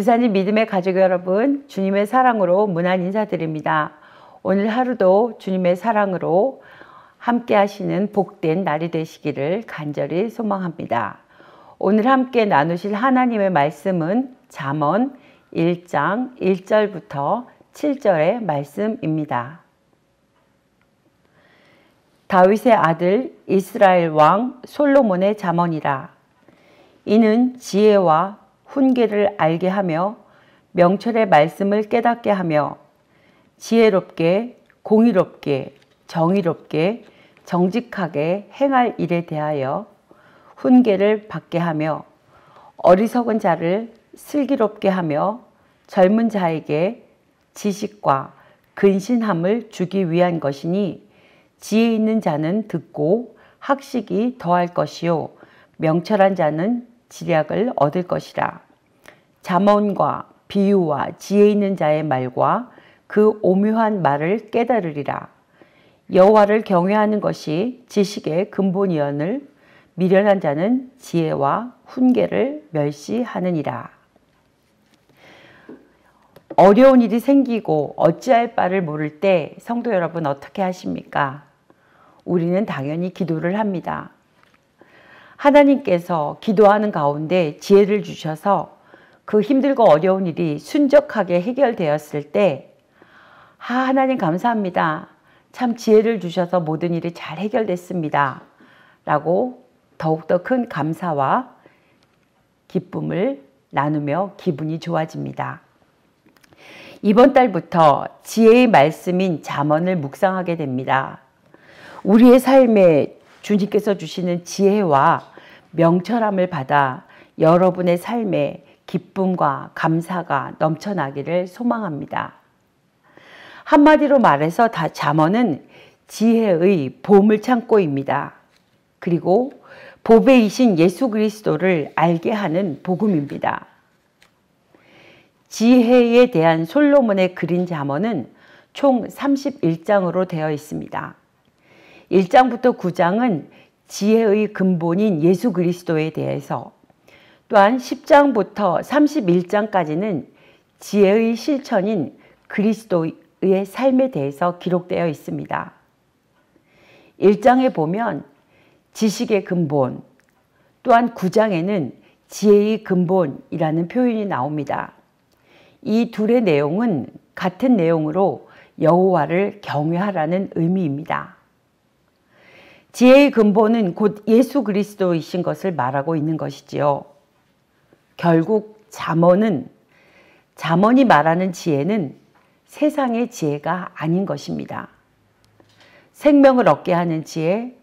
부산인 믿음의 가족 여러분, 주님의 사랑으로 문안 인사드립니다. 오늘 하루도 주님의 사랑으로 함께 하시는 복된 날이 되시기를 간절히 소망합니다. 오늘 함께 나누실 하나님의 말씀은 잠언 1장 1절부터 7절의 말씀입니다. 다윗의 아들 이스라엘 왕 솔로몬의 잠언이라. 이는 지혜와 훈계를 알게 하며 명철의 말씀을 깨닫게 하며 지혜롭게 공의롭게 정의롭게 정직하게 행할 일에 대하여 훈계를 받게 하며 어리석은 자를 슬기롭게 하며 젊은 자에게 지식과 근신함을 주기 위한 것이니 지혜 있는 자는 듣고 학식이 더할 것이요 명철한 자는 지략을 얻을 것이라. 잠언과 비유와 지혜 있는 자의 말과 그 오묘한 말을 깨달으리라. 여호와를 경외하는 것이 지식의 근본이언을 미련한 자는 지혜와 훈계를 멸시하느니라. 어려운 일이 생기고 어찌할 바를 모를 때 성도 여러분 어떻게 하십니까? 우리는 당연히 기도를 합니다. 하나님께서 기도하는 가운데 지혜를 주셔서 그 힘들고 어려운 일이 순적하게 해결되었을 때 하나님 감사합니다. 참 지혜를 주셔서 모든 일이 잘 해결됐습니다. 라고 더욱더 큰 감사와 기쁨을 나누며 기분이 좋아집니다. 이번 달부터 지혜의 말씀인 잠언을 묵상하게 됩니다. 우리의 삶에 주님께서 주시는 지혜와 명철함을 받아 여러분의 삶에 기쁨과 감사가 넘쳐나기를 소망합니다. 한마디로 말해서 잠언은 지혜의 보물창고입니다. 그리고 보배이신 예수 그리스도를 알게 하는 복음입니다. 지혜에 대한 솔로몬의 그린 잠언은 총 31장으로 되어 있습니다. 1장부터 9장은 지혜의 근본인 예수 그리스도에 대해서, 또한 10장부터 31장까지는 지혜의 실천인 그리스도의 삶에 대해서 기록되어 있습니다. 1장에 보면 지식의 근본, 또한 9장에는 지혜의 근본이라는 표현이 나옵니다. 이 둘의 내용은 같은 내용으로 여호와를 경외하라는 의미입니다. 지혜의 근본은 곧 예수 그리스도이신 것을 말하고 있는 것이지요. 결국 잠언이 말하는 지혜는 세상의 지혜가 아닌 것입니다. 생명을 얻게 하는 지혜,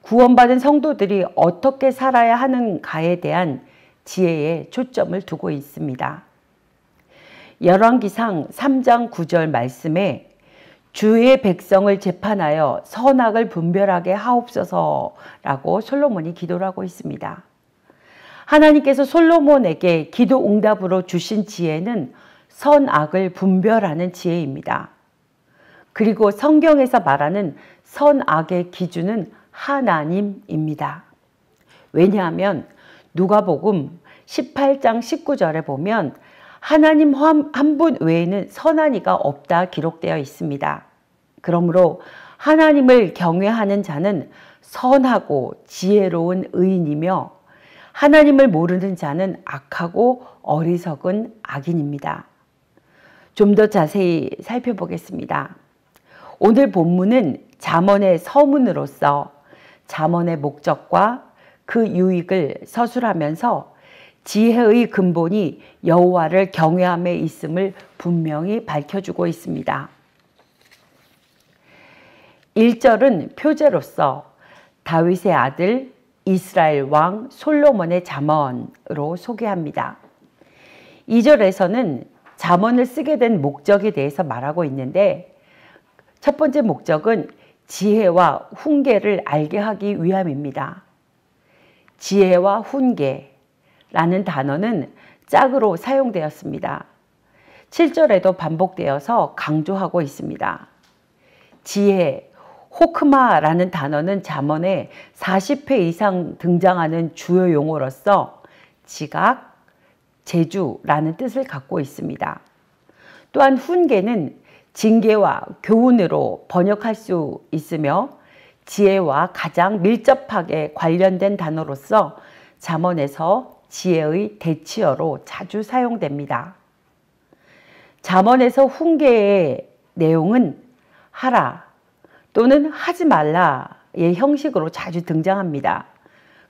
구원받은 성도들이 어떻게 살아야 하는가에 대한 지혜에 초점을 두고 있습니다. 열왕기상 3장 9절 말씀에 주의 백성을 재판하여 선악을 분별하게 하옵소서라고 솔로몬이 기도를 하고 있습니다. 하나님께서 솔로몬에게 기도 응답으로 주신 지혜는 선악을 분별하는 지혜입니다. 그리고 성경에서 말하는 선악의 기준은 하나님입니다. 왜냐하면 누가복음 18장 19절에 보면 하나님 한 분 외에는 선한 이가 없다 기록되어 있습니다. 그러므로 하나님을 경외하는 자는 선하고 지혜로운 의인이며 하나님을 모르는 자는 악하고 어리석은 악인입니다. 좀 더 자세히 살펴보겠습니다. 오늘 본문은 잠언의 서문으로서 잠언의 목적과 그 유익을 서술하면서 지혜의 근본이 여호와를 경외함에 있음을 분명히 밝혀주고 있습니다. 1절은 표제로서 다윗의 아들 이스라엘 왕 솔로몬의 잠언으로 소개합니다. 2절에서는 잠언을 쓰게 된 목적에 대해서 말하고 있는데, 첫 번째 목적은 지혜와 훈계를 알게 하기 위함입니다. 지혜와 훈계라는 단어는 짝으로 사용되었습니다. 7절에도 반복되어서 강조하고 있습니다. 지혜, 호크마라는 단어는 잠언에 40회 이상 등장하는 주요 용어로서 지각, 제주라는 뜻을 갖고 있습니다. 또한 훈계는 징계와 교훈으로 번역할 수 있으며 지혜와 가장 밀접하게 관련된 단어로서 잠언에서 지혜의 대치어로 자주 사용됩니다. 잠언에서 훈계의 내용은 하라 또는 하지 말라의 형식으로 자주 등장합니다.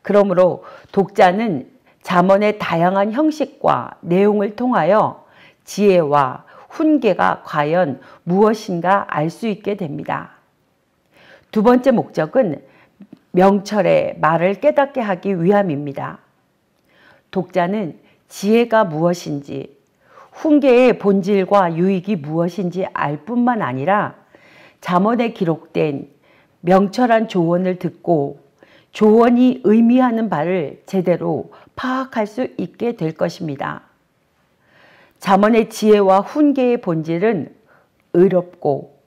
그러므로 독자는 잠언의 다양한 형식과 내용을 통하여 지혜와 훈계가 과연 무엇인가 알 수 있게 됩니다. 두 번째 목적은 명철의 말을 깨닫게 하기 위함입니다. 독자는 지혜가 무엇인지, 훈계의 본질과 유익이 무엇인지 알 뿐만 아니라 잠언에 기록된 명철한 조언을 듣고 조언이 의미하는 바를 제대로 파악할 수 있게 될 것입니다. 잠언의 지혜와 훈계의 본질은 의롭고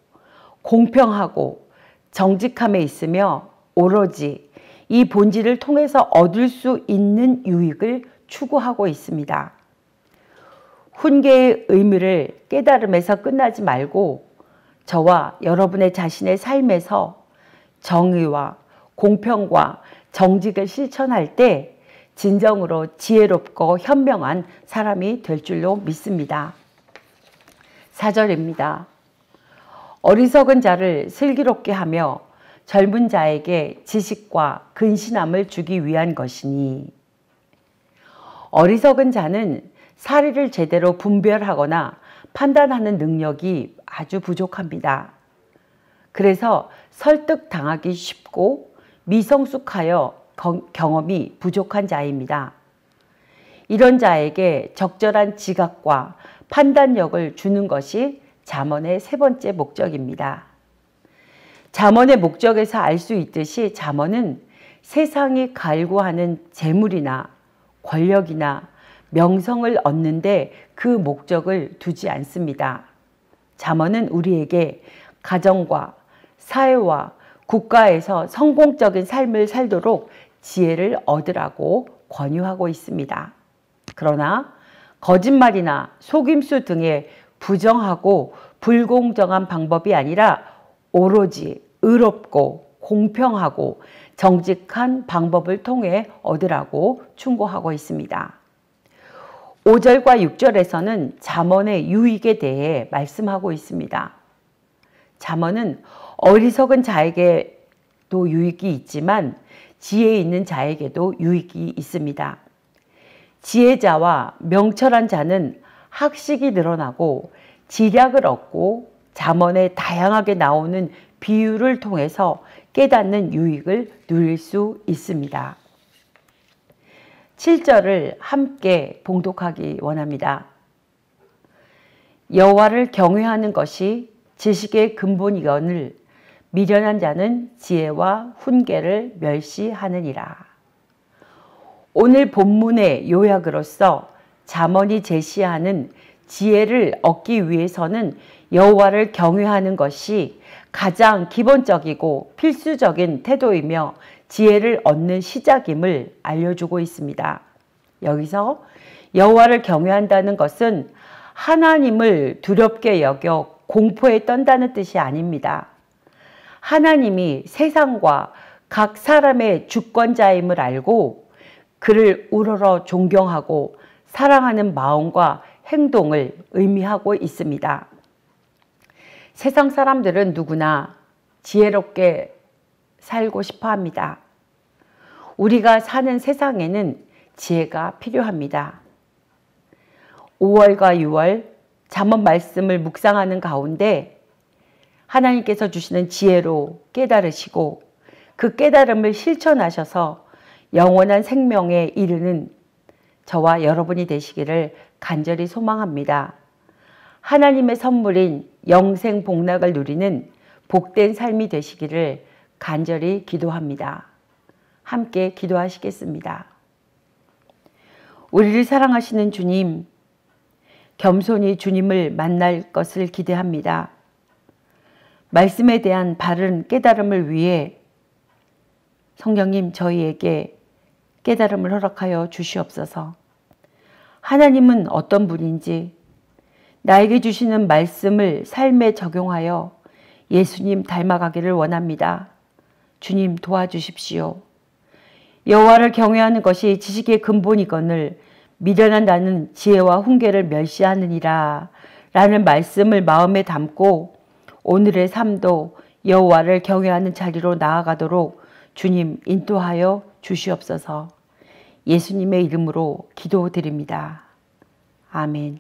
공평하고 정직함에 있으며 오로지 이 본질을 통해서 얻을 수 있는 유익을 추구하고 있습니다. 훈계의 의미를 깨달음에서 끝나지 말고 저와 여러분의 자신의 삶에서 정의와 공평과 정직을 실천할 때 진정으로 지혜롭고 현명한 사람이 될 줄로 믿습니다. 4절입니다. 어리석은 자를 슬기롭게 하며 젊은 자에게 지식과 근신함을 주기 위한 것이니. 어리석은 자는 사리를 제대로 분별하거나 판단하는 능력이 아주 부족합니다. 그래서 설득당하기 쉽고 미성숙하여 경험이 부족한 자입니다. 이런 자에게 적절한 지각과 판단력을 주는 것이 잠언의 세 번째 목적입니다. 잠언의 목적에서 알 수 있듯이 잠언은 세상이 갈구하는 재물이나 권력이나 명성을 얻는데 그 목적을 두지 않습니다. 잠언은 우리에게 가정과 사회와 국가에서 성공적인 삶을 살도록 지혜를 얻으라고 권유하고 있습니다. 그러나 거짓말이나 속임수 등의 부정하고 불공정한 방법이 아니라 오로지 의롭고 공평하고 정직한 방법을 통해 얻으라고 충고하고 있습니다. 5절과 6절에서는 잠언의 유익에 대해 말씀하고 있습니다. 잠언은 어리석은 자에게도 유익이 있지만 지혜 있는 자에게도 유익이 있습니다. 지혜자와 명철한 자는 학식이 늘어나고 지략을 얻고 잠언에 다양하게 나오는 비유를 통해서 깨닫는 유익을 누릴 수 있습니다. 7절을 함께 봉독하기 원합니다. 여호와를 경외하는 것이 지식의 근본이거늘 미련한 자는 지혜와 훈계를 멸시하느니라. 오늘 본문의 요약으로서 잠언이 제시하는 지혜를 얻기 위해서는 여호와를 경외하는 것이 가장 기본적이고 필수적인 태도이며 지혜를 얻는 시작임을 알려주고 있습니다. 여기서 여호와를 경외한다는 것은 하나님을 두렵게 여겨 공포에 떤다는 뜻이 아닙니다. 하나님이 세상과 각 사람의 주권자임을 알고 그를 우러러 존경하고 사랑하는 마음과 행동을 의미하고 있습니다. 세상 사람들은 누구나 지혜롭게 살고 싶어 합니다. 우리가 사는 세상에는 지혜가 필요합니다. 5월과 6월 잠언 말씀을 묵상하는 가운데 하나님께서 주시는 지혜로 깨달으시고 그 깨달음을 실천하셔서 영원한 생명에 이르는 저와 여러분이 되시기를 간절히 소망합니다. 하나님의 선물인 영생 복락을 누리는 복된 삶이 되시기를 간절히 기도합니다. 함께 기도하시겠습니다. 우리를 사랑하시는 주님, 겸손히 주님을 만날 것을 기대합니다. 말씀에 대한 바른 깨달음을 위해 성령님 저희에게 깨달음을 허락하여 주시옵소서. 하나님은 어떤 분인지 나에게 주시는 말씀을 삶에 적용하여 예수님 닮아가기를 원합니다. 주님 도와주십시오. 여호와를 경외하는 것이 지식의 근본이거늘 미련한 나는 지혜와 훈계를 멸시하느니라 라는 말씀을 마음에 담고 오늘의 삶도 여호와를 경외하는 자리로 나아가도록 주님 인도하여 주시옵소서. 예수님의 이름으로 기도드립니다. 아멘.